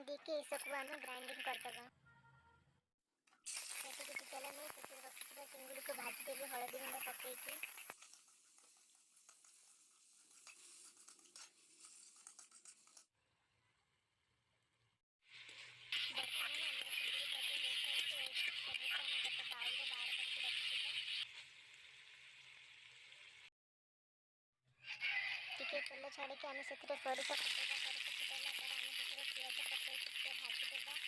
पानी देके ये सबको आम ग्राइंडिंग करदबा। से किसी तेल नहीं से रखिथिबा चिंगुड़ी को भाजी देबे हळदी गुंड पकेइकी। ଟିକେ ତେଲ ଛାଡ଼ିକି ଆମେ ସେଥିରେ ସୋରିଷ ପକେଇବା। ସୋରିଷ ଫୁଟାଇଲା ପରେ ଆମେ ସେଥିରେ ପିଆଜ ପକେଇକି ଟିକେ ଭାଜିଦେବା।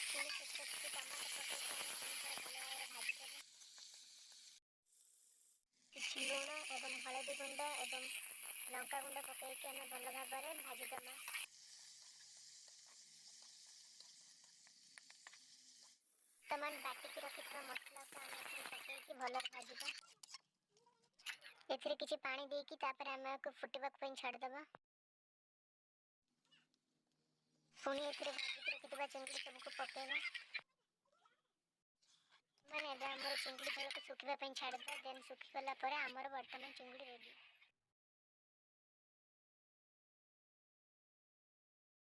ପୁଣି ସେଥିରେ ଟିକେ ଟମାଟୋ ପକେଇକି ଆମେ ପୁଣି ଥରେ ଭଲ ଭାବରେ ଭାଜିଦେବା। କିଛି ଲୁଣ ଏବଂ ହଳଦୀ ଗୁଣ୍ଡ ଏବଂ ଲଙ୍କା ଗୁଣ୍ଡ ପକେଇକି ଆମେ ଭଲ ଭାବରେ ଭାଜିଦେବା। ବର୍ତ୍ତମାନ ବାଟିକି ରଖିଥିବା ମସଲାକୁ ଆମେ ଏଥିରେ ପକେଇକି ଭଲରେ ଭାଜିବା। ଏଥିରେ କିଛି ପାଣି ଦେଇକି ତାପରେ ଆମେ ଆକୁ ଫୁଟିବାକୁ ପାଇଁ ଛାଡ଼ିଦେବା। ପୁଣି ଏଥିରେ ଭାଜିକି ରଖିଥିବା ଚିଙ୍ଗୁଡ଼ି ସବୁକୁ ପକେଇବା। ମାନେ ଏବେ ଆମର ଚିଙ୍ଗୁଡ଼ି ଝୋଳକୁ ଶୁଖିବା ପାଇଁ ଛାଡ଼ିଦେବା। ଦେନ୍ ଶୁଖିଗଲା ପରେ ଆମର ବର୍ତ୍ତମାନ ଚିଙ୍ଗୁଡ଼ି ରେଡ଼ି।